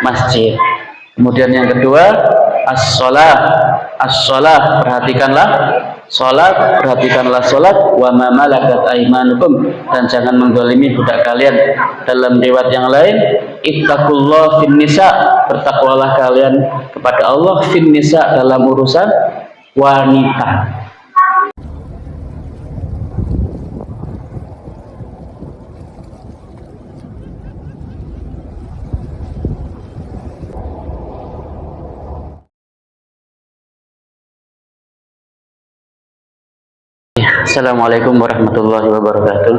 masjid. Kemudian yang kedua, as-shalah, perhatikanlah salat, wa ma malakat aymanukum, dan jangan menggolimi budak kalian. Dalam riwayat yang lain, ittaqullah fin nisa, bertakwalah kalian kepada Allah fin nisa, dalam urusan wanita. Assalamualaikum warahmatullahi wabarakatuh.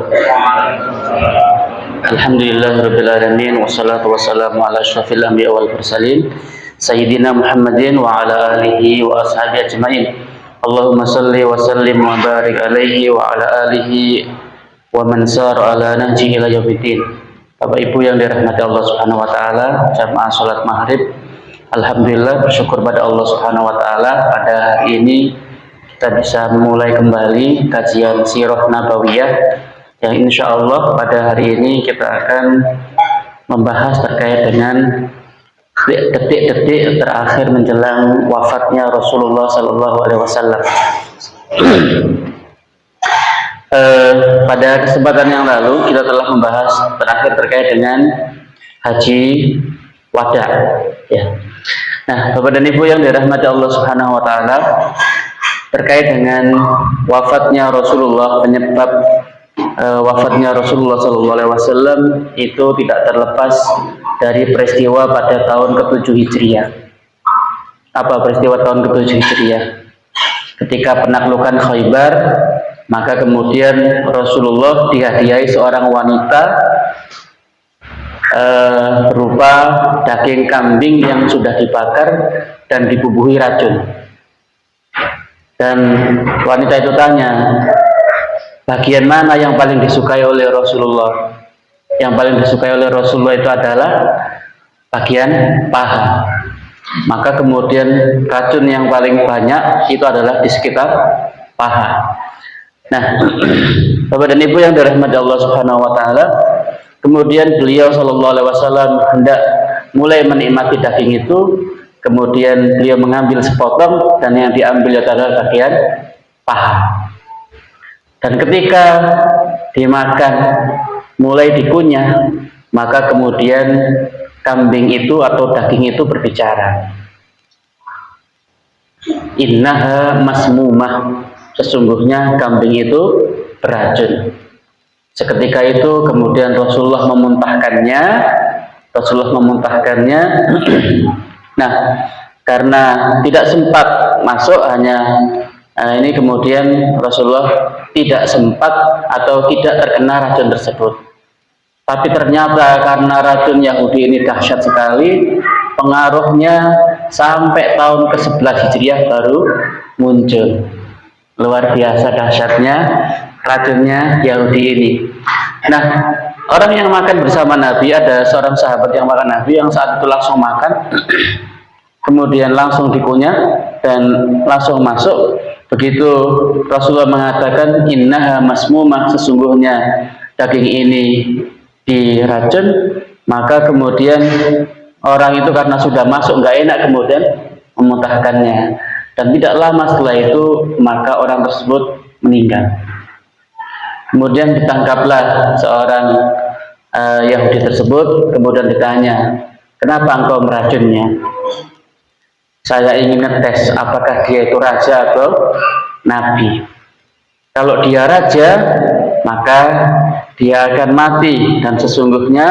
Alhamdulillahirabbil alamin, wassalatu wassalamu ala asyrafil anbiya wal mursalin sayyidina Muhammadin wa ala alihi wa ashabihi ajmain. Allahumma shalli wa sallim wa barik alaihi wa ala alihi wa man sara ala nahjihi ila yaumiddin. Bapak Ibu yang dirahmati Allah Subhanahu wa taala, jamaah salat Maghrib, alhamdulillah bersyukur pada Allah Subhanahu wa taala pada hari ini kita bisa memulai kembali kajian Sirah Nabawiyah yang insya Allah pada hari ini kita akan membahas terkait dengan detik-detik terakhir menjelang wafatnya Rasulullah Sallallahu Alaihi Wasallam. Pada kesempatan yang lalu kita telah membahas terakhir terkait dengan haji wada. Ya. Nah, Bapak dan Ibu yang dirahmati Allah Subhanahu Wa Taala, terkait dengan wafatnya Rasulullah, penyebab wafatnya Rasulullah Sallallahu Alaihi Wasallam itu tidak terlepas dari peristiwa pada tahun ke-7 Hijriah. Apa peristiwa tahun ke-7 Hijriah? Ketika penaklukan Khaybar, maka kemudian Rasulullah dihadiahi seorang wanita berupa daging kambing yang sudah dibakar dan dibubuhi racun. Dan wanita itu tanya, bagian mana yang paling disukai oleh Rasulullah? Yang paling disukai oleh Rasulullah itu adalah bagian paha. Maka kemudian racun yang paling banyak itu adalah di sekitar paha. Nah, Bapak dan Ibu yang dirahmati Allah Subhanahu wa taala, kemudian beliau Sallallahu Alaihi Wasallam hendak mulai menikmati daging itu. Kemudian beliau mengambil sepotong dan yang diambil adalah bagian paha. Dan ketika dimakan, mulai dikunyah, maka kemudian kambing itu atau daging itu berbicara. Innaha masmumah, sesungguhnya kambing itu beracun. Seketika itu kemudian Rasulullah memuntahkannya. Nah, karena tidak sempat masuk, ini kemudian Rasulullah tidak sempat atau tidak terkena racun tersebut. Tapi ternyata karena racun Yahudi ini dahsyat sekali, pengaruhnya sampai tahun ke-11 Hijriah baru muncul. Luar biasa dahsyatnya racunnya Yahudi ini. Nah, orang yang makan bersama Nabi, ada seorang sahabat yang makan Nabi yang saat itu langsung makan, kemudian langsung dikunyah dan langsung masuk. Begitu Rasulullah mengatakan innaha masmumah, sesungguhnya daging ini diracun, maka kemudian orang itu karena sudah masuk nggak enak kemudian memuntahkannya. Dan tidak lama setelah itu maka orang tersebut meninggal. Kemudian ditangkaplah seorang Yahudi tersebut, kemudian ditanya, kenapa engkau meracunnya? Saya ingin ngetes apakah dia itu raja atau nabi. Kalau dia raja, maka dia akan mati dan sesungguhnya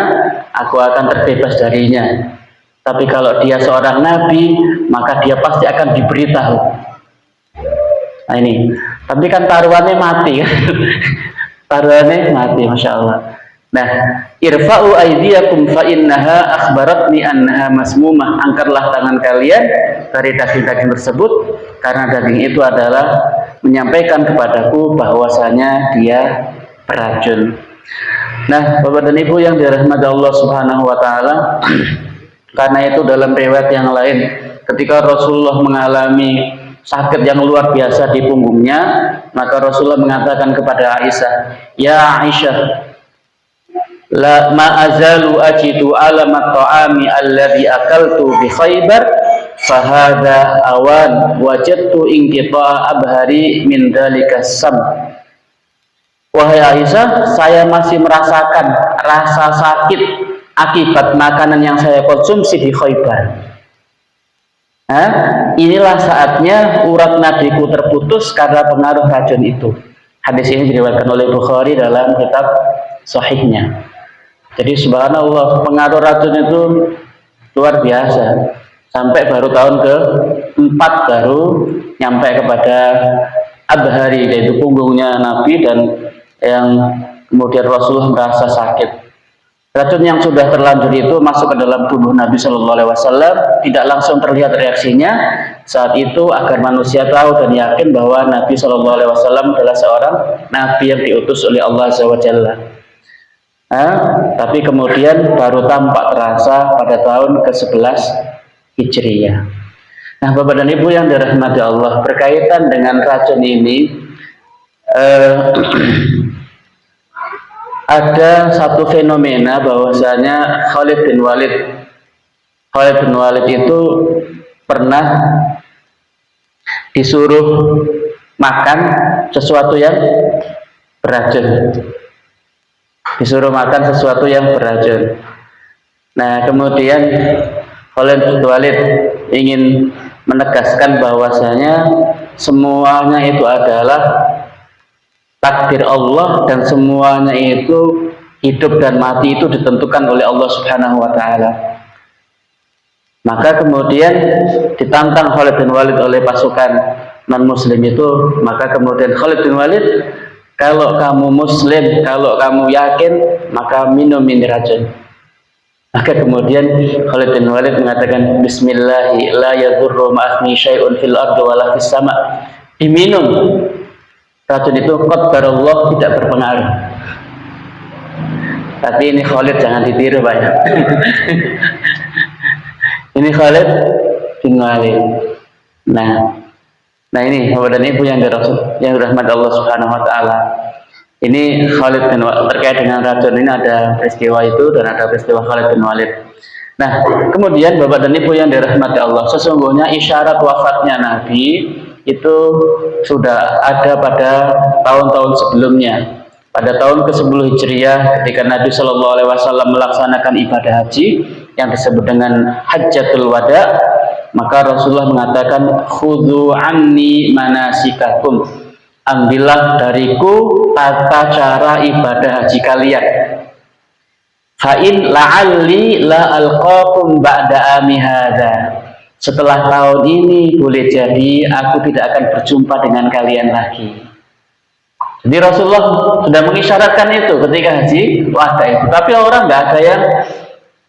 aku akan terbebas darinya. Tapi kalau dia seorang nabi, maka dia pasti akan diberitahu. Nah ini, tapi kan taruhannya mati. Taruhannya mati, Masya Allah. Nah, irfa'u aydiyakum fa innaha akhbaratni annaha masmumah. Angkatlah tangan kalian dari daging-daging tersebut karena daging itu adalah menyampaikan kepadaku bahwasanya dia beracun. Nah, Bapak dan Ibu yang dirahmati Allah Subhanahu wa taala, karena itu dalam riwayat yang lain ketika Rasulullah mengalami sakit yang luar biasa di punggungnya, maka Rasulullah mengatakan kepada Aisyah, "Ya Aisyah, la ma azalu ajidu alamat ta'ami alladhi akaltu bi Khaybar fahada awan wajadtu inqita'a abhari min dalika sam. Wahai Aisyah, saya masih merasakan rasa sakit akibat makanan yang saya konsumsi di Khaybar. Inilah saatnya urat nadiku terputus karena pengaruh racun itu. Hadis ini diriwayatkan oleh Bukhari dalam kitab sahihnya. Jadi subhanallah, pengaruh racun itu luar biasa. Sampai baru tahun ke-4 baru nyampe kepada abhari, yaitu punggungnya Nabi, dan yang kemudian Rasulullah merasa sakit. Racun yang sudah terlanjur itu masuk ke dalam tubuh Nabi Shallallahu Alaihi Wasallam, tidak langsung terlihat reaksinya saat itu, agar manusia tahu dan yakin bahwa Nabi Shallallahu Alaihi Wasallam adalah seorang Nabi yang diutus oleh Allah Azza wa Jalla. Tapi kemudian baru tampak terasa pada tahun ke-11 Hijriyah. Nah, Bapak dan Ibu yang dirahmati Allah, berkaitan dengan racun ini, ada satu fenomena bahwasanya Khalid bin Walid itu pernah disuruh makan sesuatu yang beracun. Nah, kemudian Khalid bin Walid ingin menegaskan bahwasanya semuanya itu adalah takdir Allah, dan semuanya itu hidup dan mati itu ditentukan oleh Allah Subhanahu wa Ta'ala. Maka kemudian ditantang Khalid bin Walid oleh pasukan non-muslim itu. Maka kemudian Khalid bin Walid, kalau kamu muslim, kalau kamu yakin, maka minum ini racun. Maka kemudian Khalid bin Walid mengatakan, Bismillahi la yadurru ma'asmi syai'un fil ardu wala fis sama. Diminum racun itu, qadarullah, tidak berpengaruh. Tapi ini Khalid jangan ditiru, Pak. Ini Khalid bin Walid. Nah ini Bapak dan Ibu yang dirahmati Allah Subhanahu wa Ta'ala. Ini Khalid bin Walid, terkait dengan racun ini ada peristiwa itu dan ada peristiwa Khalid bin Walid. Nah, kemudian Bapak dan Ibu yang dirahmati Allah, sesungguhnya isyarat wafatnya Nabi itu sudah ada pada tahun-tahun sebelumnya. Pada tahun ke-10 Hijriah, ketika Nabi Shallallahu Alaihi Wasallam melaksanakan ibadah haji yang disebut dengan Hajjatul Wada, maka Rasulullah mengatakan, khudhu anni manasikakum, ambillah dariku tata cara ibadah haji kalian. Fa'in la'alli la alqakum ba'da ami hadza. Setelah tahun ini boleh jadi aku tidak akan berjumpa dengan kalian lagi. Jadi Rasulullah sudah mengisyaratkan itu ketika haji wada itu. Tapi orang nggak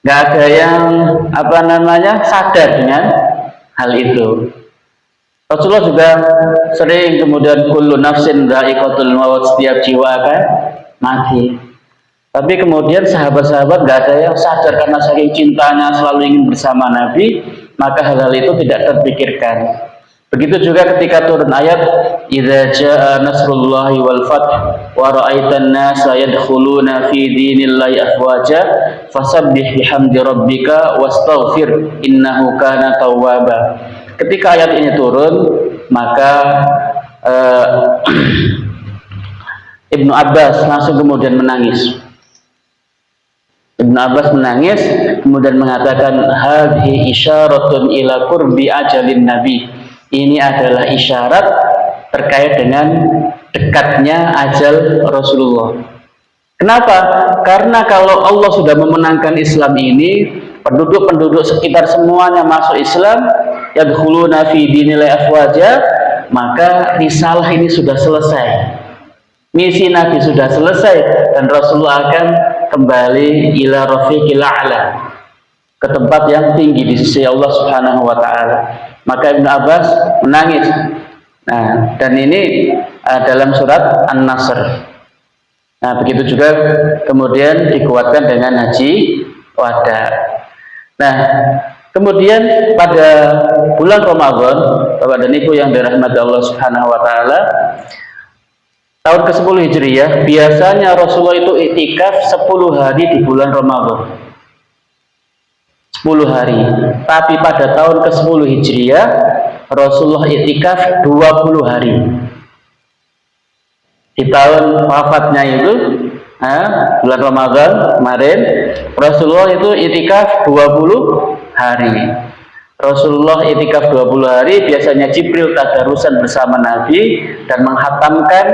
ada yang sadar dengan hal itu. Rasulullah juga sering kemudian kullu nafsin dha'iqatul maut, setiap jiwa akan mati. Tapi kemudian sahabat-sahabat nggak ada yang sadar, karena saking cintanya selalu ingin bersama Nabi, maka hal-hal itu tidak terpikirkan. Begitu juga ketika turun ayat idza jaa nasrullahi wal fath wa ra'aitan nasa yadkhuluna fi dinillahi afwaja fasabbih bihamdi rabbika wastaghfir innahu kana tawwaba. Ketika ayat ini turun, maka Ibnu Abbas langsung kemudian menangis. Ibnu Abbas menangis kemudian mengatakan, hadhi isyaratun ila qurbi ajalin nabi. Ini adalah isyarat terkait dengan dekatnya ajal Rasulullah. Kenapa? Karena kalau Allah sudah memenangkan Islam ini, penduduk-penduduk sekitar semuanya masuk Islam, yadkhuluna fi dinillahi afwaja, maka risalah ini sudah selesai. Misi Nabi sudah selesai, dan Rasulullah akan kembali ila rafiqil a'la, ke tempat yang tinggi di sisi Allah Subhanahu wa Ta'ala. Maka Ibnu Abbas menangis. Nah, dan ini dalam surat An-Nasr. Nah, begitu juga kemudian dikuatkan dengan haji wada. Nah, kemudian pada bulan Ramadan, Bapak dan Ibu yang dirahmati Allah Subhanahu wa Ta'ala, tahun ke-10 Hijriah, biasanya Rasulullah itu iktikaf 10 hari di bulan Ramadan. 10 hari. Tapi pada tahun ke-10 Hijriah, Rasulullah iktikaf 20 hari. Di tahun wafatnya itu, bulan Ramadan kemarin, Rasulullah itu iktikaf 20 hari. Rasulullah iktikaf 20 hari, biasanya Jibril tadarusan bersama Nabi dan menghatamkan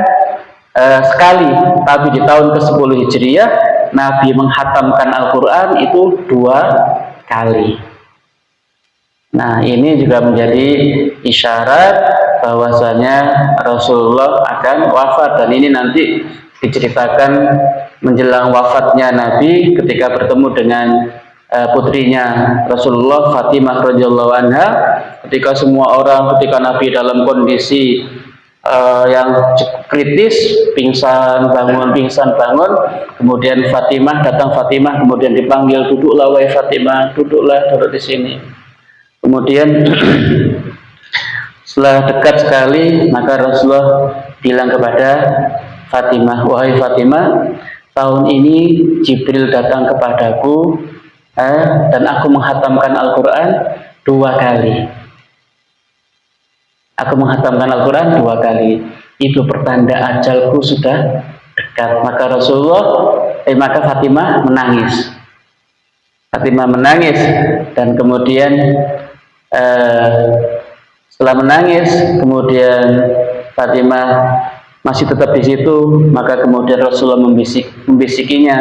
sekali. Tapi di tahun ke-10 Hijriah, Nabi menghatamkan Al-Quran itu 2 kali. Nah, ini juga menjadi isyarat bahwasanya Rasulullah akan wafat, dan ini nanti diceritakan menjelang wafatnya Nabi ketika bertemu dengan putrinya Rasulullah, Fatimah radhiyallahu anha, ketika Nabi dalam kondisi yang kritis, pingsan bangun, kemudian Fatimah kemudian dipanggil, duduklah wahai Fatimah, duduk di sini. Kemudian setelah dekat sekali, maka Rasulullah bilang kepada Fatimah, wahai Fatimah, tahun ini Jibril datang kepadaku dan aku menghatamkan Al-Quran 2 kali. Aku menghatamkan Al-Quran 2 kali. Itu pertanda ajalku sudah dekat. Maka Fatimah menangis. Dan kemudian setelah menangis, kemudian Fatimah masih tetap di situ, maka kemudian Rasulullah membisikinya.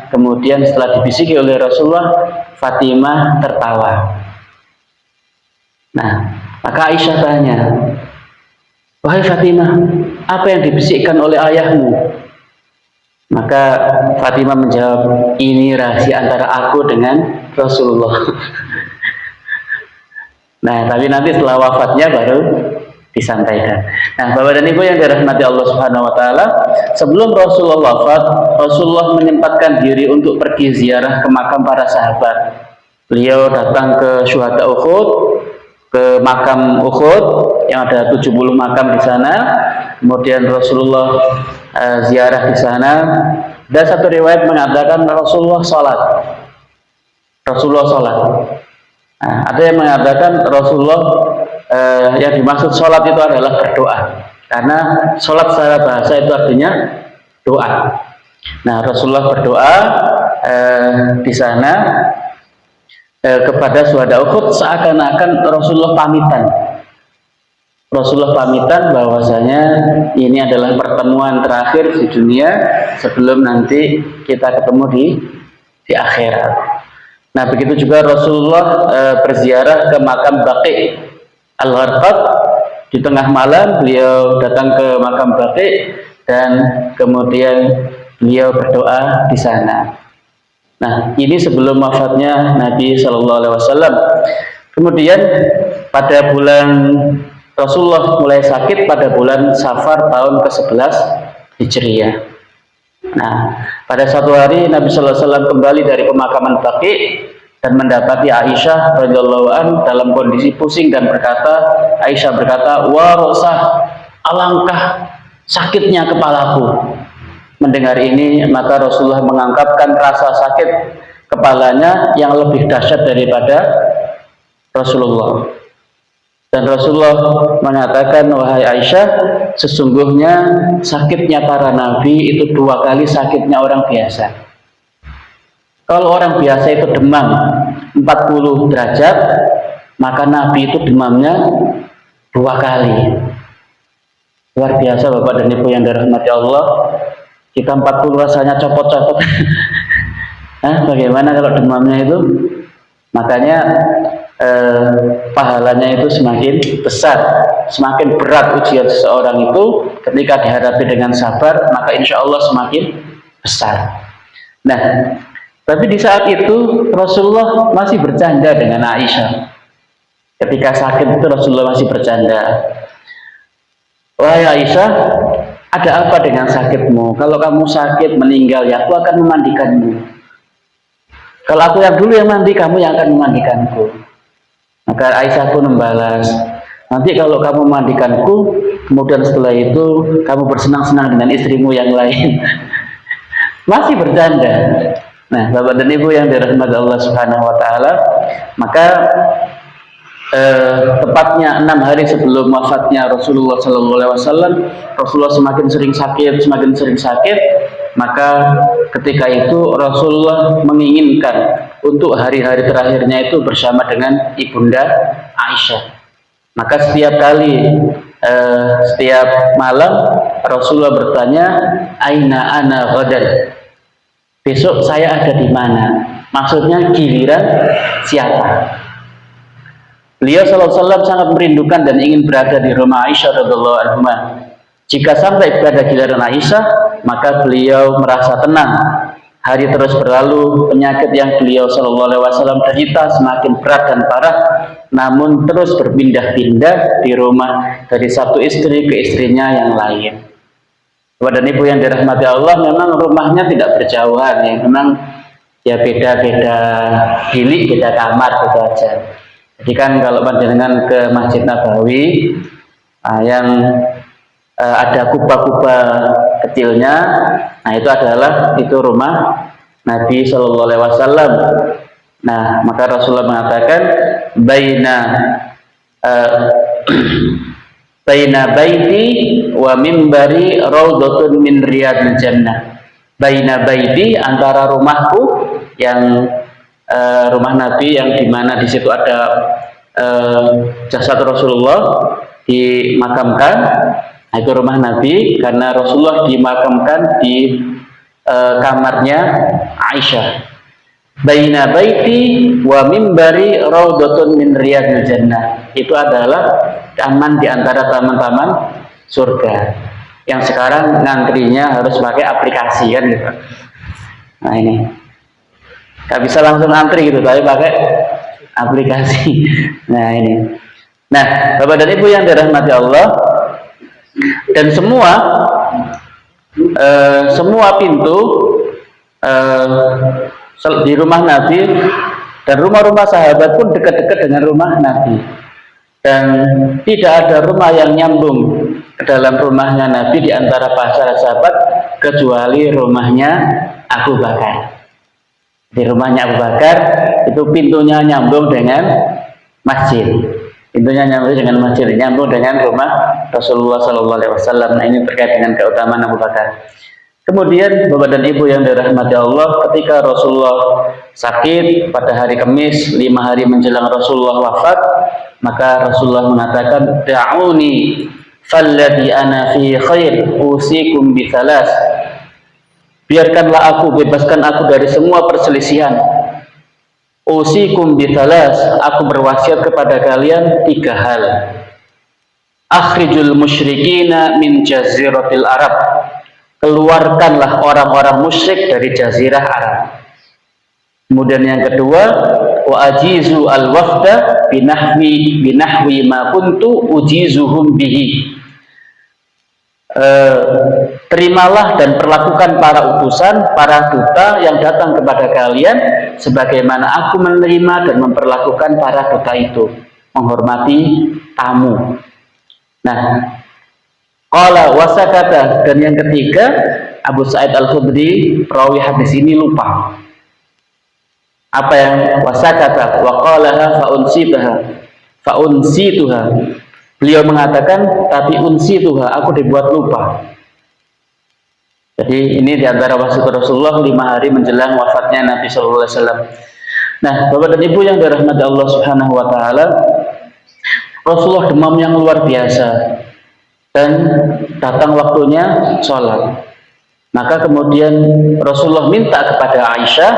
Kemudian setelah dibisiki oleh Rasulullah, Fatimah tertawa. Nah, maka Aisyah tanya, wahai Fatimah, apa yang dibisikkan oleh ayahmu? Maka Fatimah menjawab, ini rahasia antara aku dengan Rasulullah. Nah, tapi nanti setelah wafatnya baru disampaikan. Nah, Bapak dan Ibu yang dirahmati Allah Subhanahu wa taala, sebelum Rasulullah wafat, Rasulullah menyempatkan diri untuk pergi ziarah ke makam para sahabat. Beliau datang ke Syuhada Uhud, ke makam Uhud yang ada 70 makam di sana. Kemudian Rasulullah ziarah di sana. Dan satu riwayat mengatakan Rasulullah sholat. Nah, ada yang mengatakan Rasulullah yang dimaksud sholat itu adalah berdoa, karena sholat secara bahasa itu artinya doa. Nah, Rasulullah berdoa di sana kepada Syuhada Uhud, seakan-akan Rasulullah pamitan bahwasanya ini adalah pertemuan terakhir di dunia sebelum nanti kita ketemu di akhirat. Nah, begitu juga Rasulullah berziarah ke makam Baqi' Al-Gharqad. Di tengah malam beliau datang ke makam Baqi' dan kemudian beliau berdoa di sana. Nah, ini sebelum wafatnya Nabi Shallallahu Alaihi Wasallam. Kemudian pada bulan Rasulullah mulai sakit pada bulan Safar tahun ke-11 Hijriah. Nah, pada satu hari Nabi Shallallahu Alaihi Wasallam kembali dari pemakaman Baqi' dan mendapati Aisyah radhiyallahu an dalam kondisi pusing dan Aisyah berkata, "Wa Rasulullah, alangkah sakitnya kepalaku." Mendengar ini, maka Rasulullah mengangkatkan rasa sakit kepalanya yang lebih dahsyat daripada Rasulullah. Dan Rasulullah mengatakan, wahai Aisyah, sesungguhnya sakitnya para nabi itu 2 kali sakitnya orang biasa. Kalau orang biasa itu demam 40 derajat, maka nabi itu demamnya 2 kali. Luar biasa Bapak dan Ibu yang dirahmati Allah. Kita 40 rasanya copot-copot. Bagaimana kalau demamnya itu? Makanya pahalanya itu semakin besar, semakin berat ujian seseorang itu ketika dihadapi dengan sabar, maka insya Allah semakin besar. Nah, tapi di saat itu Rasulullah masih bercanda dengan Aisyah. Ketika sakit itu Rasulullah masih bercanda. Wahai Aisyah, ada apa dengan sakitmu? Kalau kamu sakit meninggal, ya aku akan memandikanmu. Kalau aku yang dulu yang mandi, kamu yang akan memandikanku. Maka Aisyah pun membalas, Nanti kalau kamu mandikanku, kemudian setelah itu kamu bersenang-senang dengan istrimu yang lain. Masih bercanda. Nah, Bapak dan Ibu yang dirahmati Allah Subhanahu wa taala, maka tepatnya 6 hari sebelum wafatnya Rasulullah Sallallahu Alaihi Wasallam, Rasulullah semakin sering sakit, maka ketika itu Rasulullah menginginkan untuk hari-hari terakhirnya itu bersama dengan ibunda Aisyah. Maka setiap kali, setiap malam Rasulullah bertanya, Aina ana ghadan? Besok saya ada di mana? Maksudnya giliran siapa? Beliau SAW sangat merindukan dan ingin berada di rumah Aisyah radhiyallahu anha. Jika sampai pada giliran Aisyah, maka beliau merasa tenang. Hari terus berlalu, penyakit yang beliau SAW derita semakin berat dan parah, namun terus berpindah-pindah di rumah dari satu istri ke istrinya yang lain. Bapak dan Ibu yang dirahmati Allah, memang rumahnya tidak berjauhan, ya. Memang ya beda-beda bilik, beda kamar, gitu aja. Jadi kan kalau panjenengan ke Masjid Nabawi yang ada kuba-kuba kecilnya, nah itu rumah Nabi Shallallahu Alaihi Wasallam. Nah, maka Rasulullah mengatakan baina baiti wa mimbari raudhatun min riyadil jannah. Baina baiti, antara rumahku yang rumah Nabi yang dimana di situ ada jasad Rasulullah dimakamkan. Nah, itu rumah Nabi karena Rasulullah dimakamkan di kamarnya Aisyah. Baina baiti wa mimbari raudhatun min riyadil jannah. Itu adalah taman di antara taman-taman surga. Yang sekarang ngantrinya harus pakai aplikasi kan gitu. Nah ini. Gak bisa langsung antri gitu, tapi pakai aplikasi. Nah ini. Nah, Bapak dan Ibu yang dirahmati Allah, dan semua pintu di rumah Nabi dan rumah-rumah sahabat pun dekat-dekat dengan rumah Nabi, dan tidak ada rumah yang nyambung ke dalam rumahnya Nabi di antara para sahabat kecuali rumahnya Abu Bakar. Di rumahnya Abu Bakar itu pintunya nyambung dengan masjid, nyambung dengan rumah Rasulullah Sallallahu Alaihi Wasallam. Nah, ini terkait dengan keutamaan Abu Bakar. Kemudian Bapak dan Ibu yang dirahmati Allah, ketika Rasulullah sakit pada hari Kamis 5 hari menjelang Rasulullah wafat, maka Rasulullah mengatakan, da'uni falladhi ana fi khair usikum bi thalas. Biarkanlah aku, bebaskan aku dari semua perselisihan. Usikum bi thalas, aku berwasiat kepada kalian 3 hal. Akhrijul musyrikina min jaziratil Arab. Keluarkanlah orang-orang musyrik dari jazirah Arab. Kemudian yang kedua, wa ajizu al-wafda binahwi ma kuntu ujizuhum bihi. Terimalah dan perlakukan para utusan, para duta yang datang kepada kalian sebagaimana aku menerima dan memperlakukan para duta itu, menghormati tamu. Nah, qala wasakata, dan yang ketiga, Abu Sa'id Al-Khudri, perawi hadis ini lupa. Apa yang wasakata? Wa qalaha fa'unsituha. Beliau mengatakan, tapi unsituha, aku dibuat lupa. Jadi ini diantara wasiat Rasulullah 5 hari menjelang wafatnya Nabi Sallallahu Alaihi Wasallam. Nah, Bapak dan Ibu yang dirahmati Allah Subhanahu Wa Taala, Rasulullah demam yang luar biasa dan datang waktunya sholat. Maka kemudian Rasulullah minta kepada Aisyah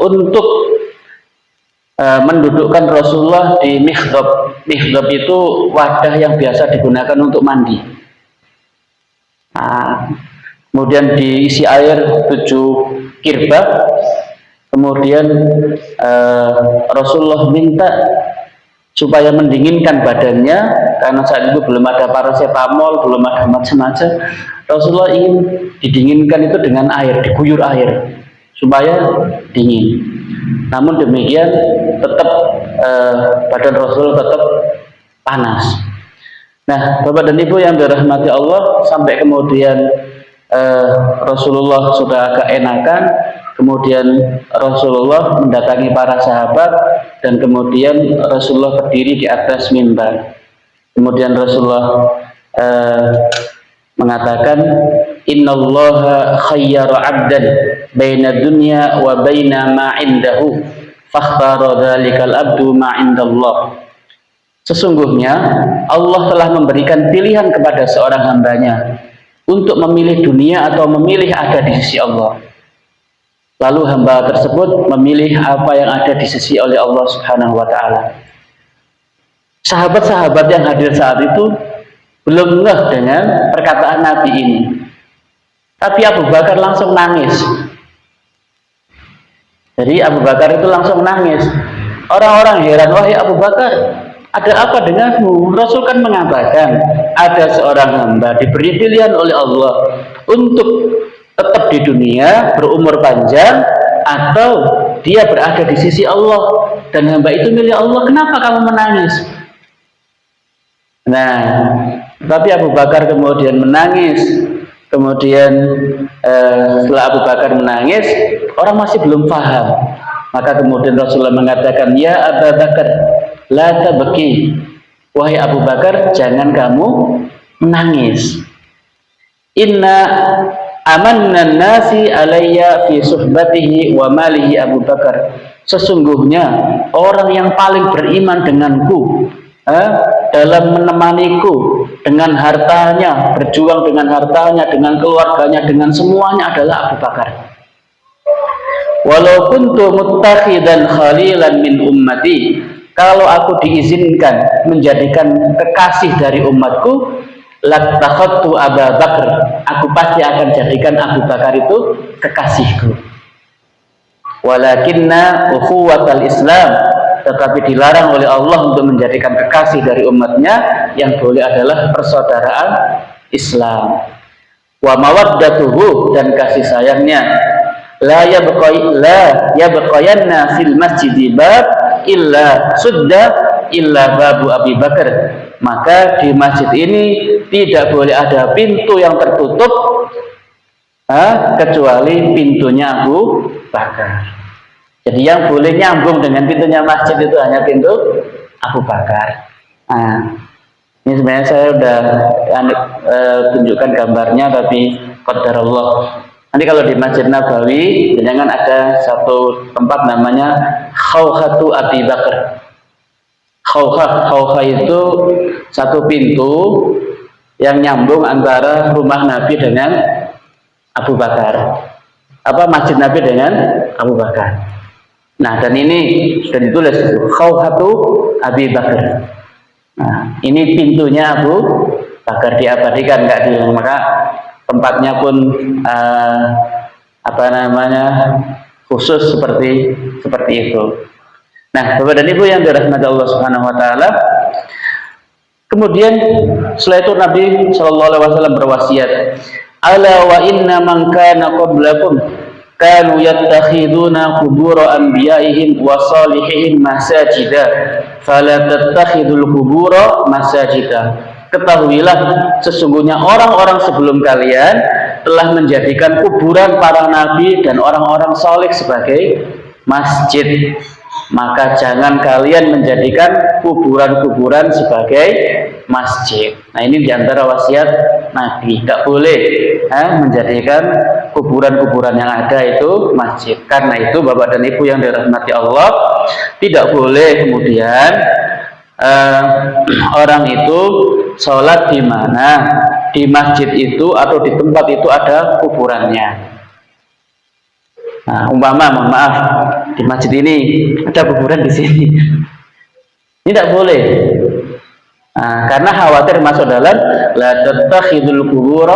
untuk mendudukkan Rasulullah di mikhdab. Mikhdab itu wadah yang biasa digunakan untuk mandi. Nah, kemudian diisi air 7 kirbah. Kemudian Rasulullah minta supaya mendinginkan badannya, karena saat itu belum ada paracetamol, belum ada macam-macam. Rasulullah ingin didinginkan itu dengan air, diguyur air supaya dingin. Namun demikian tetap badan Rasul tetap panas. Nah, Bapak dan Ibu yang dirahmati Allah, sampai kemudian Rasulullah sudah agak enakan, kemudian Rasulullah mendatangi para sahabat, dan kemudian Rasulullah berdiri di atas mimbar. Kemudian Rasulullah mengatakan, innallaha khayyara 'abdan baina dunya wa baina ma 'indahu fakhtara dzalikal 'abdu ma 'indallah. Sesungguhnya Allah telah memberikan pilihan kepada seorang hambanya untuk memilih dunia atau memilih ada di sisi Allah. Lalu hamba tersebut memilih apa yang ada di sisi oleh Allah Subhanahu wa taala. Sahabat-sahabat yang hadir saat itu belum ngeh dengan perkataan Nabi ini. Tapi Abu Bakar langsung nangis. Jadi Abu Bakar itu langsung nangis. Orang-orang heran, wahai Abu Bakar, ada apa denganmu? Rasul kan mengatakan ada seorang hamba diberi pilihan oleh Allah untuk tetap di dunia, berumur panjang, atau dia berada di sisi Allah, dan hamba itu milik Allah. Kenapa kamu menangis? Nah, tapi Abu Bakar kemudian menangis. Kemudian setelah Abu Bakar menangis, orang masih belum paham. Maka kemudian Rasulullah mengatakan, ya Abu Bakar, la tabki. Wahai Abu Bakar, jangan kamu menangis. Inna amanna nasi alayya fi suhbatihi wa malihi Abu Bakar. Sesungguhnya orang yang paling beriman denganku, dalam menemaniku dengan hartanya, berjuang dengan hartanya, dengan keluarganya, dengan semuanya adalah Abu Bakar. Walau kuntu muttakhidan khalilan min ummati, kalau aku diizinkan menjadikan kekasih dari umatku, lattakhadtu Abu Bakar, aku pasti akan jadikan Abu Bakar itu kekasihku. Walakinna ukhuwatal Islam, tetapi dilarang oleh Allah untuk menjadikan kekasih dari umatnya. Yang boleh adalah persaudaraan Islam. Wa mawaddatuhu, dan kasih sayangnya. La yabqayanna fil masjidi bab illa sudda illa babu Abi Bakar. Maka di masjid ini tidak boleh ada pintu yang tertutup kecuali pintunya Abu Bakar. Jadi yang boleh nyambung dengan pintunya masjid itu hanya pintu Abu Bakar. Nah, ini sebenarnya saya sudah tunjukkan gambarnya, tapi qadarullah. Nanti kalau di Masjid Nabawi, jangan ada satu tempat namanya Khawkhatu Abi Bakar. Khawkhah itu satu pintu yang nyambung antara rumah Nabi dengan Abu Bakar. Masjid Nabi dengan Abu Bakar. Nah, dan ini sudah ditulis Khawkhatu Abi Bakar. Nah, ini pintunya Abu Bakar, diabadikan, nggak dihilang. Maka tempatnya pun khusus seperti itu. Nah, Bapak dan Ibu yang dirahmati Allah Subhanahu wa taala, kemudian setelah itu Nabi sallallahu alaihi wasallam berwasiat, ala wa inna man kana qablakum kanu yattakhiduna qubur anbiya'ihim wa salihihim masajida fala tattakhidul qubur masajida. Ketahuilah, sesungguhnya orang-orang sebelum kalian telah menjadikan kuburan para nabi dan orang-orang saleh sebagai masjid. Maka jangan kalian menjadikan kuburan-kuburan sebagai masjid. Nah, ini diantara wasiat Nabi, tidak boleh menjadikan kuburan-kuburan yang ada itu masjid. Karena itu Bapak dan Ibu yang dirahmati Allah, tidak boleh kemudian orang itu sholat di mana, di masjid itu atau di tempat itu ada kuburannya. Nah, mohon maaf, di masjid ini ada kuburan di sini. Ini tidak boleh. Nah, karena khawatir masuk dalam la tattakhidul qubur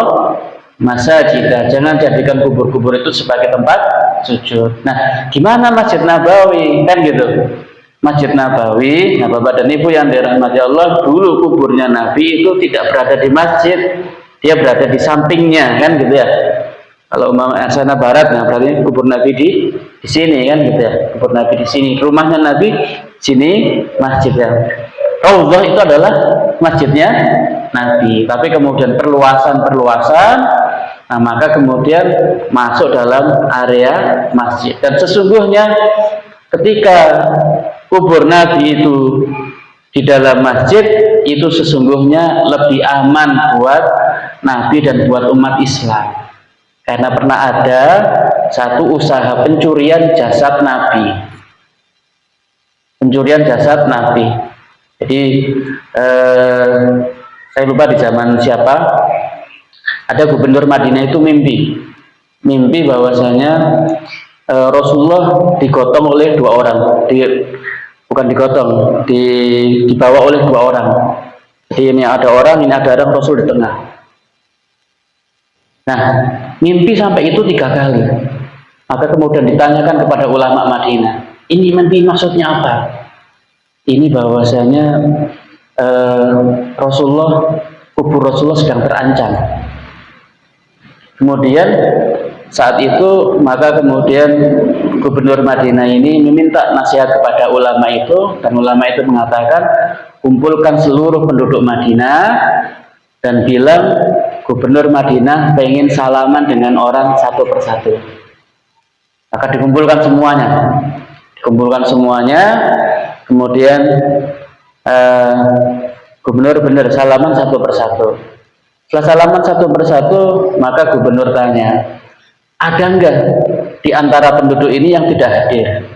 masajida. Jangan jadikan kubur-kubur itu sebagai tempat sujud. Nah, gimana Masjid Nabawi? Kan gitu. Masjid Nabawi, nah Bapak dan Ibu yang dirahmati Allah, dulu kuburnya Nabi itu tidak berada di masjid, dia berada di sampingnya, kan gitu ya. Kalau sana barat, nah berarti kubur Nabi di sini, kan gitu ya. Kubur Nabi di sini, rumahnya Nabi sini, masjid ya. Raudhah itu adalah masjidnya Nabi. Tapi kemudian perluasan, nah maka kemudian masuk dalam area masjid. Dan sesungguhnya ketika kubur Nabi itu di dalam masjid, itu sesungguhnya lebih aman buat Nabi dan buat umat Islam. Karena pernah ada satu usaha pencurian jasad Nabi. Pencurian jasad Nabi. Jadi saya lupa di zaman siapa, ada gubernur Madinah itu mimpi bahwasanya Rasulullah digotong oleh dua orang, bukan digotong, dibawa oleh dua orang. Jadi ini ada orang Rasul di tengah. Nah, mimpi sampai itu 3 kali. Maka kemudian ditanyakan kepada ulama Madinah, ini mimpi maksudnya apa? Ini bahwasanya kubur Rasulullah sedang terancam. Kemudian saat itu maka kemudian gubernur Madinah ini meminta nasihat kepada ulama itu, dan ulama itu mengatakan, kumpulkan seluruh penduduk Madinah dan bilang gubernur Madinah pengen salaman dengan orang satu persatu. Maka dikumpulkan semuanya, kemudian gubernur benar salaman satu persatu. Setelah salaman satu persatu, maka gubernur tanya, ada enggak di antara penduduk ini yang tidak hadir?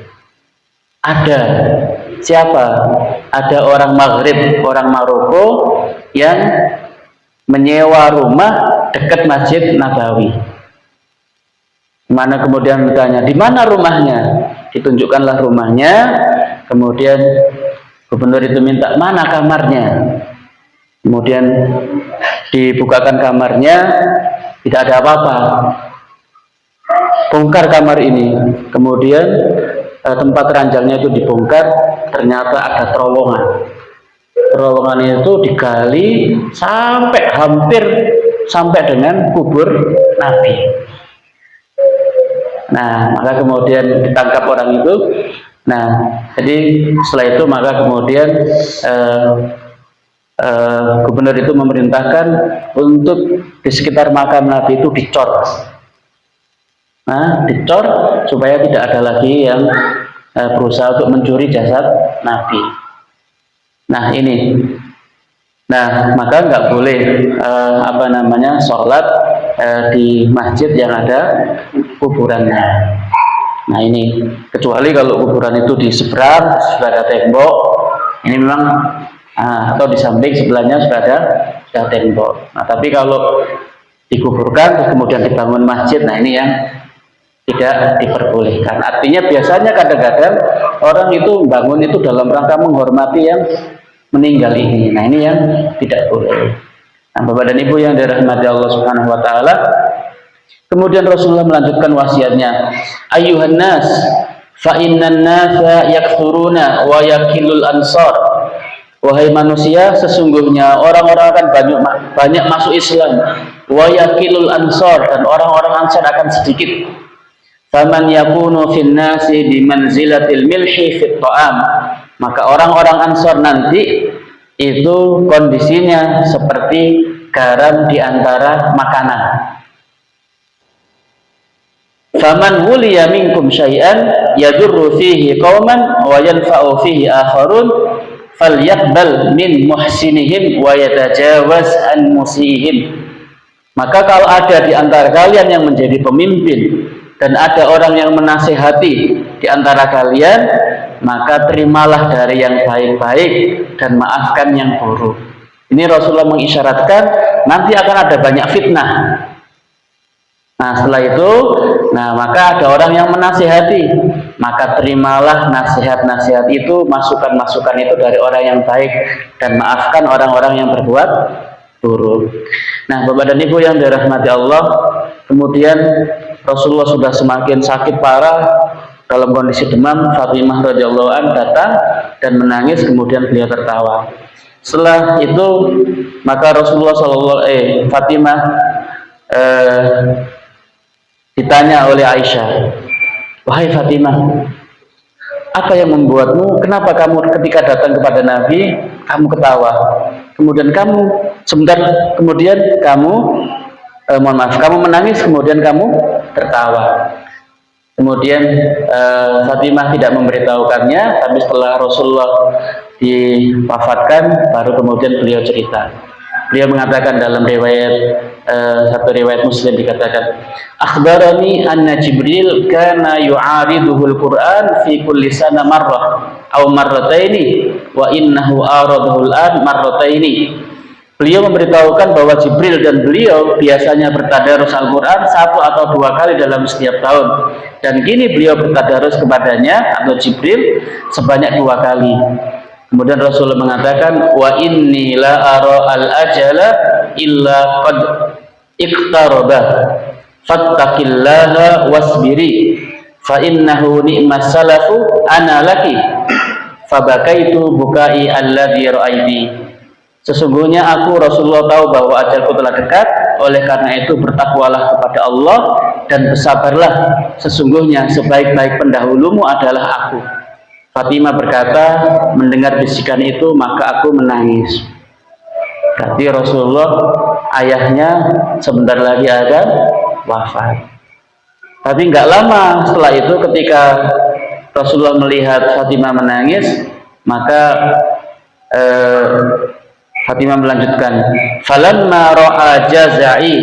Ada. Siapa? Ada orang Maghrib, orang Maroko yang menyewa rumah dekat Masjid Nabawi. Mana kemudian ditanya, di mana rumahnya? Ditunjukkanlah rumahnya. Kemudian gubernur itu minta, mana kamarnya? Kemudian dibukakan kamarnya, tidak ada apa-apa. Bongkar kamar ini. Kemudian tempat ranjangnya itu dibongkar, ternyata ada terowongan. Terowongan itu digali hampir sampai dengan kubur Nabi. Nah, maka kemudian ditangkap orang itu. Nah, jadi setelah itu maka kemudian gubernur itu memerintahkan untuk di sekitar makam Nabi itu dicor. Nah, dicor supaya tidak ada lagi yang berusaha untuk mencuri jasad Nabi. Nah, ini. Nah, maka nggak boleh sholat di masjid yang ada kuburannya. Nah, ini kecuali kalau kuburan itu di seberang sudah ada tembok. Ini memang atau di samping sebelahnya sudah ada tembok. Nah, tapi kalau dikuburkan terus kemudian dibangun masjid, nah ini yang tidak diperbolehkan. Artinya biasanya kadang-kadang orang itu bangun itu dalam rangka menghormati yang meninggal ini. Nah, ini yang tidak boleh. Nah, Bapak dan Ibu yang dirahmati Allah Subhanahu wa taala, kemudian Rasulullah melanjutkan wasiatnya, ayuhan nas fa innan nasa yakthuruna wa yakilul ansar. Wahai manusia, sesungguhnya orang-orang akan banyak masuk Islam, wa yakilul ansar, dan orang-orang Ansar akan sedikit. Faman yakunu fin nasi bi manzilatil milhi fit ta'am, maka orang-orang Ansar nanti itu kondisinya seperti garam di antara makanan. Faman wuliya minkum syai'an yadurru fihi qauman wa yanfa'u fihi akharun falyaqbal min muhsinihim wa yatajawaz an musihim. Maka kalau ada di antara kalian yang menjadi pemimpin dan ada orang yang menasihati di antara kalian, maka terimalah dari yang baik-baik dan maafkan yang buruk. Ini Rasulullah mengisyaratkan nanti akan ada banyak fitnah. Nah, setelah itu, maka ada orang yang menasihati, maka terimalah nasihat-nasihat itu, masukan-masukan itu dari orang yang baik, dan maafkan orang-orang yang berbuat buruk. Nah, Bapak dan Ibu yang dirahmati Allah, kemudian Rasulullah sudah semakin sakit parah dalam kondisi demam. Fatimah radhiyallahu anha datang dan menangis, kemudian beliau tertawa. Setelah itu maka Rasulullah Fatimah ditanya oleh Aisyah, wahai Fatimah, apa yang membuatmu, kenapa kamu ketika datang kepada Nabi kamu ketawa. Kemudian kamu sebentar kemudian kamu kamu menangis, kemudian kamu tertawa. Kemudian Fatimah tidak memberitahukannya, tapi setelah Rasulullah diwafatkan, baru kemudian beliau cerita. Beliau mengatakan dalam riwayat satu riwayat Muslim dikatakan, akhbarani anna Jibril kana yu'ariduhul Qur'an fi kulli sana marrah aw marrataini wa innahu aradahul an marrataini. Beliau memberitahukan bahwa Jibril dan beliau biasanya bertadarus Al-Quran 1 atau 2 kali dalam setiap tahun. Dan kini beliau bertadarus kepadanya atau Jibril sebanyak 2 kali. Kemudian Rasulullah mengatakan, wa inni la ara al-ajala illa qad iqtaraba fattaqillaha wasbiri fa innahu ni'mas salafu ana laki fabakaitu bukai alladhi ra'aiti. Sesungguhnya aku Rasulullah tahu bahwa ajalku telah dekat, oleh karena itu bertakwalah kepada Allah dan bersabarlah, sesungguhnya sebaik-baik pendahulumu adalah aku. Fatimah berkata, mendengar bisikan itu maka aku menangis. Berarti Rasulullah ayahnya sebentar lagi akan wafat. Tapi nggak lama setelah itu ketika Rasulullah melihat Fatimah menangis, maka Fatimah melanjutkan, falamma ra'a jaza'i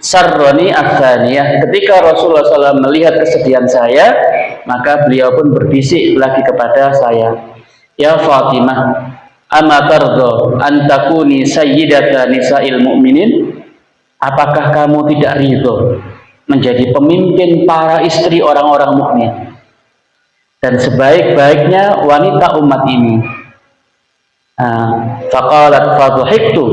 sarrani atsaniyah. Ketika Rasulullah SAW melihat kesedihan saya, maka beliau pun berbisik lagi kepada saya, ya Fatimah, ama tardo an takuni sayyidata nisa'il mu'minin. Apakah kamu tidak ridho menjadi pemimpin para istri orang-orang mukmin dan sebaik-baiknya wanita umat ini? Faqalat fadhahiktu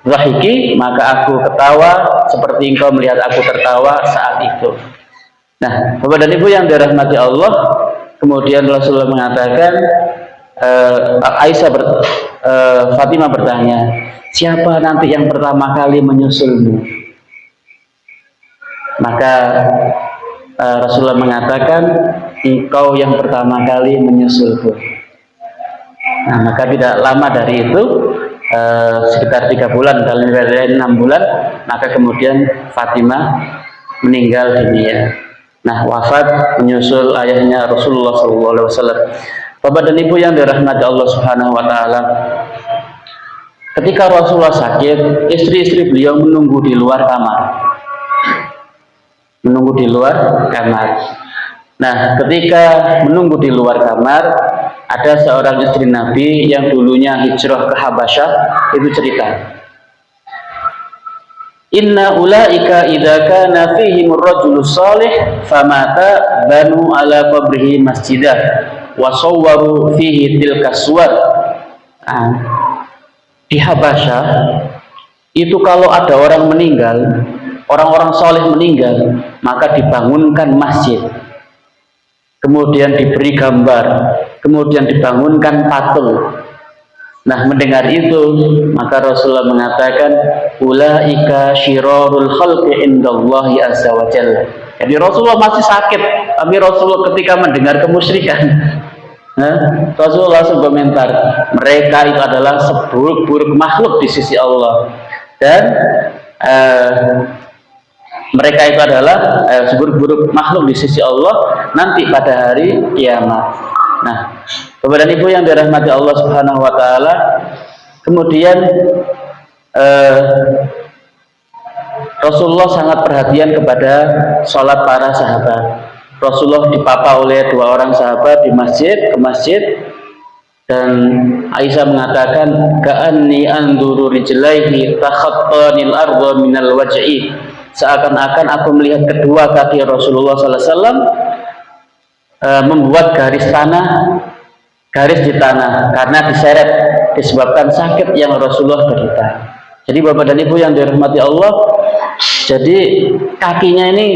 dhahiki, maka aku ketawa seperti engkau melihat aku tertawa saat itu. Nah, Bapak dan Ibu yang dirahmati Allah, kemudian Rasulullah mengatakan, Fatimah bertanya, siapa nanti yang pertama kali menyusulmu? Maka Rasulullah mengatakan, engkau yang pertama kali menyusulku. Nah, maka tidak lama dari itu, sekitar 3 bulan, dalam 6 bulan, maka kemudian Fatimah meninggal dunia. Nah, wafat menyusul ayahnya Rasulullah SAW. Bapak dan Ibu yang dirahmati Allah Subhanahu Wa Taala, ketika Rasulullah sakit, istri-istri beliau menunggu di luar kamar. Menunggu di luar kamar. Nah, ketika menunggu di luar kamar, ada seorang istri Nabi yang dulunya hijrah ke Habasyah, itu cerita, inna ulaika idza kana fihim ar-rajulu shalih famata banu ala qabrihi masjidah wa sawwaru fihi tilka suwar. Di Habasyah itu kalau ada orang meninggal, orang-orang soleh meninggal, maka dibangunkan masjid, kemudian diberi gambar, kemudian dibangunkan patung. Nah, mendengar itu, maka Rasulullah mengatakan, ulaika syirarul khalqi indallahi azza wa jalla. Jadi Rasulullah masih sakit, tapi Rasulullah ketika mendengar kemusyrikan, Rasulullah langsung komentar, mereka itu adalah seburuk-buruk makhluk di sisi Allah, dan mereka itu adalah seburuk-buruk makhluk di sisi Allah nanti pada hari kiamat. Nah, Bapak dan Ibu yang dirahmati Allah Subhanahu Wa Taala, kemudian Rasulullah sangat perhatian kepada sholat para sahabat. Rasulullah dipapa oleh 2 orang sahabat di masjid, ke masjid, dan Aisyah mengatakan, ka'anni anduru rijlaihi takhattanil arda minal waj'i. Seakan-akan aku melihat kedua kaki Rasulullah SAW membuat garis di tanah karena diseret disebabkan sakit yang Rasulullah derita. Jadi Bapak dan Ibu yang dirahmati Allah, jadi kakinya ini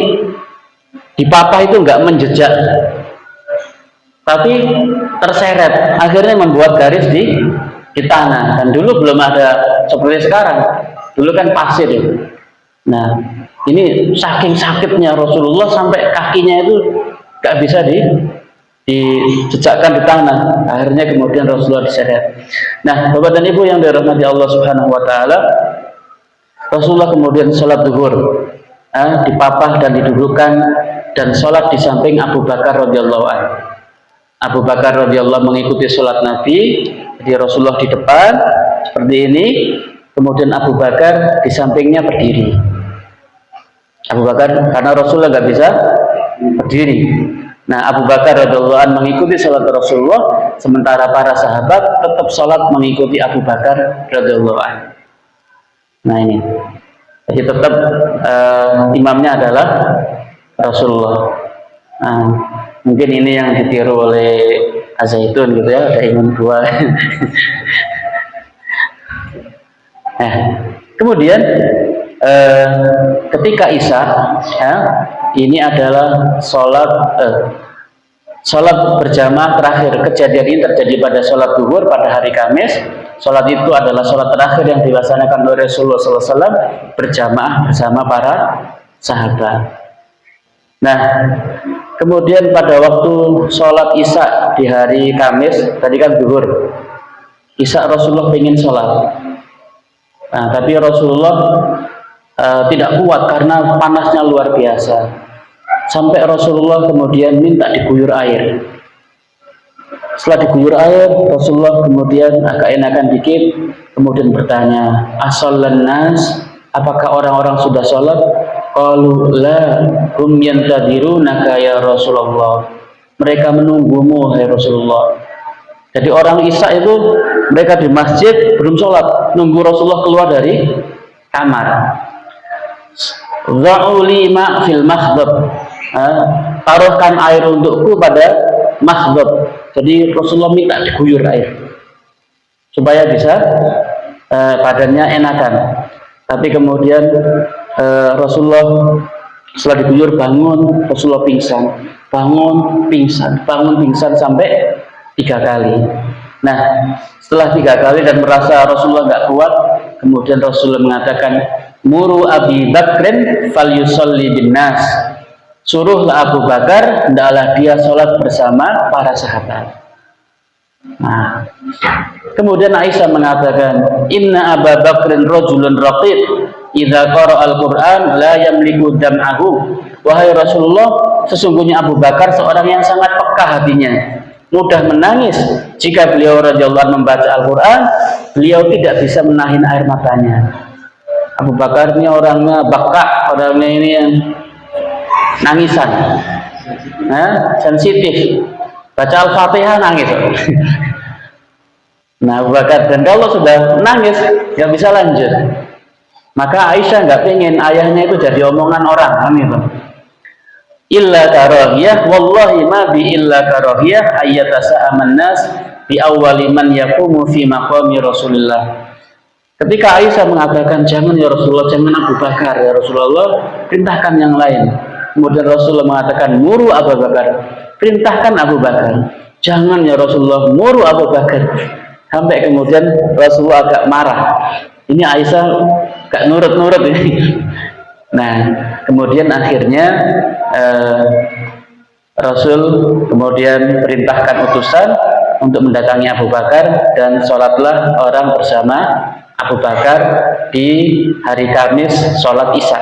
dipapah itu enggak menjejak, tapi terseret, akhirnya membuat garis di tanah. Dan dulu belum ada seperti sekarang, dulu kan pasir itu. Nah, ini saking sakitnya Rasulullah sampai kakinya itu gak bisa dijejakkan di tanah, akhirnya kemudian Rasulullah diseret. Nah, Bapak dan Ibu yang dirahmati Allah Subhanahu wa taala, Rasulullah kemudian sholat zuhur, dipapah dan didudukkan dan sholat di samping Abu Bakar radhiyallahu anhu. Abu Bakar radhiyallahu mengikuti sholat Nabi, jadi Rasulullah di depan seperti ini, kemudian Abu Bakar di sampingnya berdiri. Abu Bakar karena Rasulullah nggak bisa berdiri. Nah, Abu Bakar radhiyallahu anhu mengikuti sholat Rasulullah, sementara para sahabat tetap sholat mengikuti Abu Bakar radhiyallahu anhu. Nah ini, jadi tetap imamnya adalah Rasulullah. Nah, mungkin ini yang ditiru oleh Az-Zaitun gitu ya, ada imam dua. Nah, kemudian ketika Isya, ini adalah sholat berjamaah terakhir. Kejadian ini terjadi pada sholat zuhur pada hari Kamis. Sholat itu adalah sholat terakhir yang dilaksanakan oleh Rasulullah SAW berjamaah bersama para sahabat. Nah, kemudian pada waktu sholat Isya di hari Kamis, tadi kan zuhur, Isya Rasulullah ingin sholat. Nah, tapi Rasulullah tidak kuat karena panasnya luar biasa. Sampai Rasulullah kemudian minta diguyur air. Setelah diguyur air, Rasulullah kemudian agak enakan dikit, kemudian bertanya, "Asallan nas, apakah orang-orang sudah sholat?" Qalu la hum yantadirunaka ya Rasulullah. Mereka menunggumu hai Rasulullah. Jadi orang Isya itu mereka di masjid belum sholat, nunggu Rasulullah keluar dari kamar. Za'uli ma fil makhdab. Taruhkan air untukku pada makhdab. Jadi Rasulullah minta diguyur air supaya bisa badannya enakan. Tapi kemudian Rasulullah setelah diguyur bangun, Rasulullah pingsan, bangun pingsan sampai 3 kali. Nah, setelah 3 kali dan merasa Rasulullah nggak kuat, kemudian Rasulullah mengatakan, "Muru Abi Bakrin fal yusalli bin nas." Suruhlah Abu Bakar, hendaklah dia sholat bersama para sahabat. Nah, kemudian Aisyah mengatakan, "Inna Abu Bakrin rajulun raqib, idza qara'a al-Qur'an la yamliku dam'ahu." Wahai Rasulullah, sesungguhnya Abu Bakar seorang yang sangat peka hatinya, mudah menangis jika beliau radhiyallahu anhu membaca Al-Quran, beliau tidak bisa menahan air matanya. Abu Bakar ini orangnya bakak, orangnya ini yang nangisan, sensitif. Baca Al-Fatihah nangis. Nah, Abu Bakar, dan kalau sudah nangis nggak bisa lanjut. Maka Aisyah nggak pengen ayahnya itu jadi omongan orang, gitu. Illa karahiyah, wallahi ma bi illa karahiyah ayyatasa'aman nas bi awwali man yaqumu fi maqami Rasulullah. Ketika Aisyah mengatakan, "Jangan ya Rasulullah, jangan Abu Bakar ya Rasulullah, perintahkan yang lain." Kemudian Rasulullah mengatakan, "Muru Abu Bakar." Perintahkan Abu Bakar. "Jangan ya Rasulullah, muru Abu Bakar." Sampai kemudian Rasulullah agak marah. Ini Aisyah gak nurut-nurut ini. Nah, kemudian akhirnya Rasul kemudian perintahkan utusan untuk mendatangi Abu Bakar, dan sholatlah orang bersama Abu Bakar di hari Kamis sholat Isya.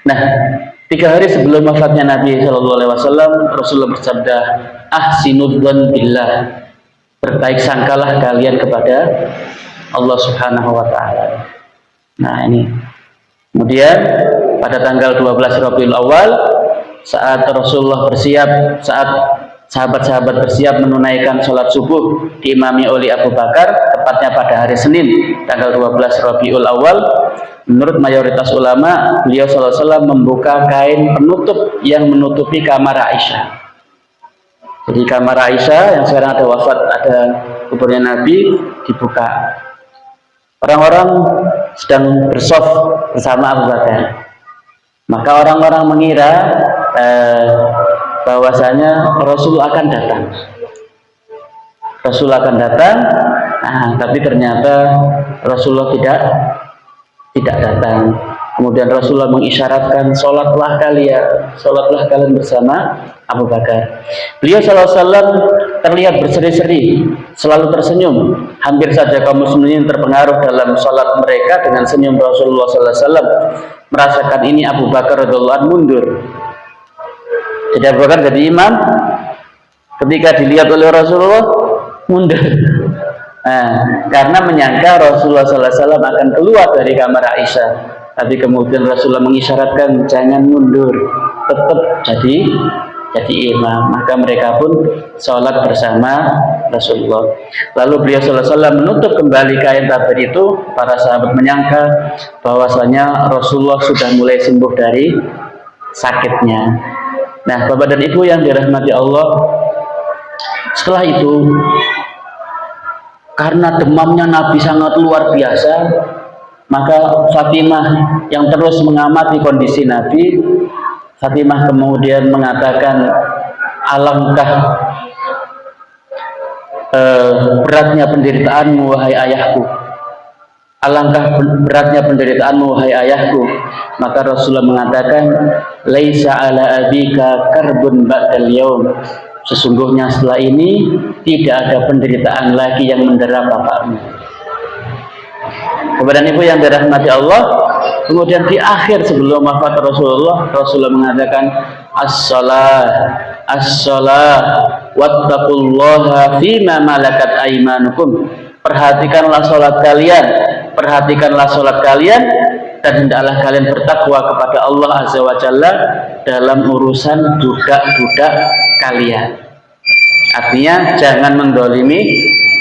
Nah, 3 hari sebelum wafatnya Nabi Shallallahu Alaihi Wasallam, Rasulullah bersabda, "Ahsinudzan billah." Berbaik sangkalah kalian kepada Allah Subhanahu Wa Taala. Nah ini. Kemudian pada tanggal 12 Rabiul Awal, saat Rasulullah bersiap, saat sahabat-sahabat bersiap menunaikan sholat subuh diimami oleh Abu Bakar, tepatnya pada hari Senin tanggal 12 Rabiul Awal, menurut mayoritas ulama, beliau SAW membuka kain penutup yang menutupi kamar Aisyah. Jadi kamar Aisyah yang sekarang ada wafat, ada kuburnya Nabi, dibuka. Orang-orang sedang bersof bersama Abu Bakar. Maka orang-orang mengira bahwasanya Rasul akan datang. Rasul akan datang, tapi ternyata Rasulullah tidak datang. Kemudian Rasulullah mengisyaratkan, sholatlah kalian bersama Abu Bakar. Beliau sallallahu alaihi wasallam terlihat berseri-seri, selalu tersenyum. Hampir saja kaum muslimin terpengaruh dalam salat mereka dengan senyum Rasulullah sallallahu alaihi wasallam. Merasakan ini Abu Bakar radhiyallahu anhu mundur. Jadi Abu Bakar jadi imam, ketika dilihat oleh Rasulullah mundur. Nah, karena menyangka Rasulullah sallallahu alaihi wasallam akan keluar dari kamar Aisyah. Tapi kemudian Rasulullah mengisyaratkan jangan mundur, tetap jadi imam. Maka mereka pun sholat bersama Rasulullah. Lalu beliau sallallahu alaihi wasallam menutup kembali kain tabir itu. Para sahabat menyangka bahwasanya Rasulullah sudah mulai sembuh dari sakitnya. Nah, Bapak dan Ibu yang dirahmati Allah, setelah itu karena demamnya Nabi sangat luar biasa, maka Fatimah yang terus mengamati kondisi Nabi, Fatimah kemudian mengatakan, alangkah beratnya penderitaanmu wahai ayahku, alangkah beratnya penderitaanmu wahai ayahku. Maka Rasulullah mengatakan, laisa ala abika karbun ba'dal yaum, sesungguhnya setelah ini tidak ada penderitaan lagi yang mendera bapakmu. Kepada Ibu yang dirahmati Allah, kemudian di akhir sebelum wafat Rasulullah mengatakan, as-salah wattaqullaha fima malakat aimanukum. Perhatikanlah salat kalian dan hendaklah kalian bertakwa kepada Allah Azza wa Jalla dalam urusan budak-budak kalian. Artinya jangan mendolimi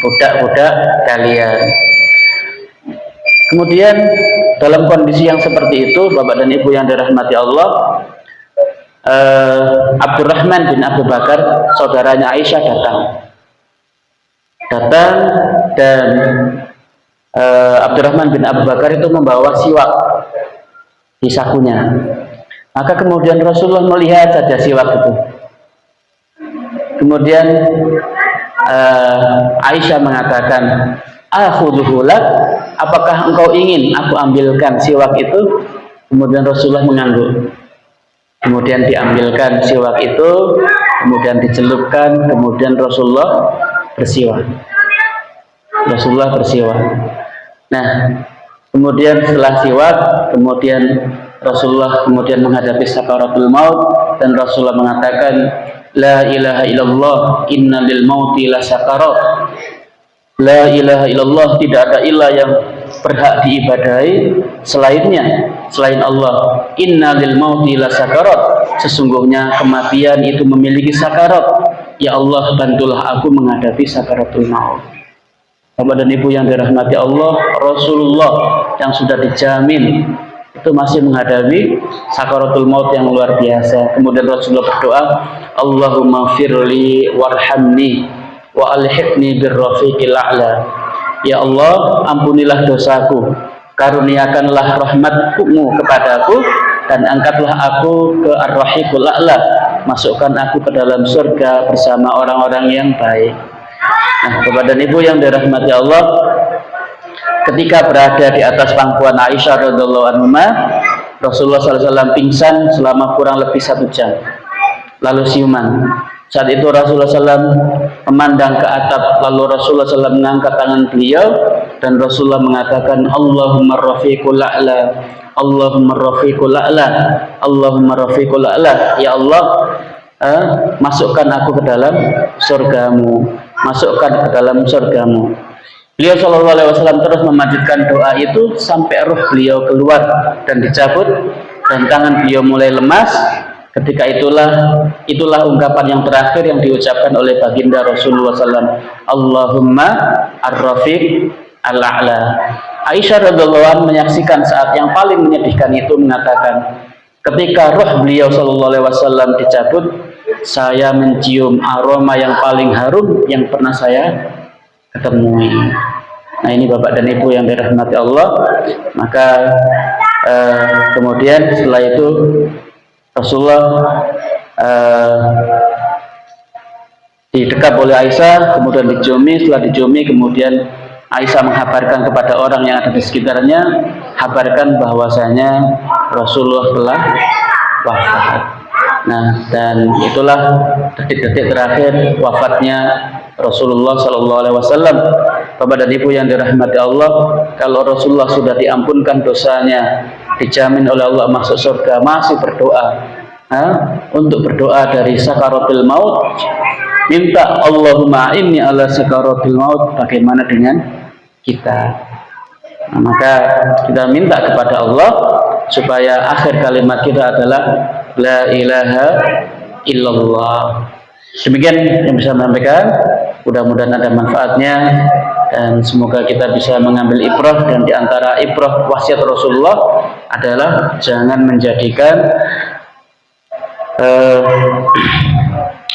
budak-budak kalian. Kemudian dalam kondisi yang seperti itu, Bapak dan Ibu yang dirahmati Allah, Abdurrahman bin Abu Bakar, saudaranya Aisyah datang dan Abdurrahman bin Abu Bakar itu membawa siwak di sakunya. Maka kemudian Rasulullah melihat saja siwak itu. Kemudian Aisyah mengatakan, akhudhuhu lak, apakah engkau ingin aku ambilkan siwak itu? Kemudian Rasulullah mengangguk. Kemudian diambilkan siwak itu, kemudian dicelupkan, kemudian Rasulullah bersiwak. Nah, kemudian setelah siwak, kemudian Rasulullah menghadapi sakaratul maut, dan Rasulullah mengatakan, la ilaha illallah, inna lil mauti la sakarat. La ilaha illallah, tidak ada ilah yang berhak diibadahi selain Allah. Inna lil mauti la sakarat, sesungguhnya kematian itu memiliki sakarat. Ya Allah, bantulah aku menghadapi sakaratul maut. Bapak dan Ibu yang dirahmati Allah, Rasulullah yang sudah dijamin itu masih menghadapi sakaratul maut yang luar biasa. Kemudian Rasulullah berdoa, Allahumma firli warhamni wa alhiqni birrafiqil a'la. Ya Allah, ampunilah dosaku, karuniakanlah rahmatmu kepadaku, dan angkatlah aku ke ar-rafiqul a'la, masukkan aku ke dalam surga bersama orang-orang yang baik. Nah, Bapak dan Ibu yang dirahmati Allah, ketika berada di atas pangkuan Aisyah radhiyallahu anha, Rasulullah SAW pingsan selama kurang lebih 1 jam, lalu siuman. Saat itu Rasulullah SAW memandang ke atap, lalu Rasulullah SAW mengangkat tangan beliau, dan Rasulullah mengatakan, Allahumma rafiqul a'la, Allahumma rafiqul a'la, Allahumma rafiqul a'la. Ya Allah, masukkan aku ke dalam surgamu, masukkan ke dalam surgamu. Beliau Shallallahu Alaihi Wasallam terus memanjatkan doa itu sampai ruh beliau keluar dan dicabut, dan tangan beliau mulai lemas. Ketika itulah ungkapan yang terakhir yang diucapkan oleh baginda Rasulullah SAW, Allahumma ar-rafiq al-a'la. Aisyah radhiyallahu anha menyaksikan saat yang paling menyedihkan itu, mengatakan, ketika roh beliau Shallallahu Alaihi Wasallam dicabut, saya mencium aroma yang paling harum yang pernah saya ketemui. Nah, ini Bapak dan Ibu yang dirahmati Allah. Maka kemudian setelah itu Rasulullah didekap oleh Aisyah, kemudian diciumi. Setelah diciumi, kemudian Aisyah menghabarkan kepada orang yang ada di sekitarnya, habarkan bahwasanya Rasulullah telah wafat. Nah, dan itulah detik-detik terakhir wafatnya Rasulullah Sallallahu Alaihi Wasallam. Bapak dan Ibu yang dirahmati Allah, kalau Rasulullah sudah diampunkan dosanya, dijamin oleh Allah masuk surga, masih berdoa, untuk berdoa dari sakaratul maut, minta Allahumma inni ala sakaratul maut. Bagaimana dengan kita? Nah, maka kita minta kepada Allah supaya akhir kalimat kita adalah la ilaha illallah. Demikian yang bisa menyampaikan, mudah-mudahan ada manfaatnya dan semoga kita bisa mengambil ibrah. Dan diantara ibrah wasiat Rasulullah adalah jangan menjadikan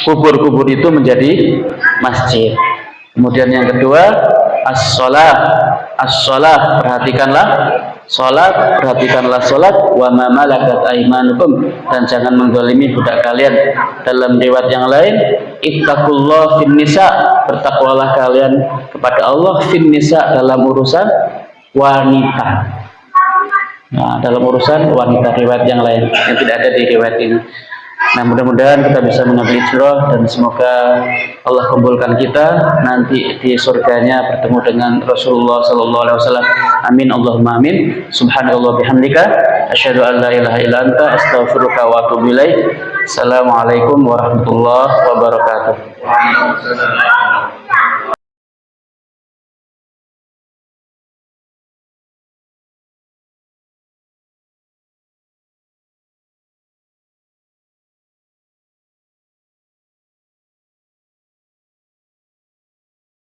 kubur-kubur itu menjadi masjid. Kemudian yang kedua, as-shalah, perhatikanlah salat, perhatikanlah salat, wa ma malakat aimanukum, dan jangan menggolimi budak kalian. Dalam riwayat yang lain, ittaqullah fin nisa, bertakwalah kalian kepada Allah fin nisa, dalam urusan wanita. Nah, dalam urusan wanita, riwayat yang lain yang tidak ada di riwayat ini. Nah, mudah-mudahan kita bisa mengambil ijrah dan semoga Allah kumpulkan kita nanti di surganya bertemu dengan Rasulullah Sallallahu Alaihi Wasallam. Amin Allahumma amin. Subhanallah bihamdika, asyhadu an la ilaha illa anta, astaghfiruka wa atubu ilaik. Assalamualaikum warahmatullahi wabarakatuh.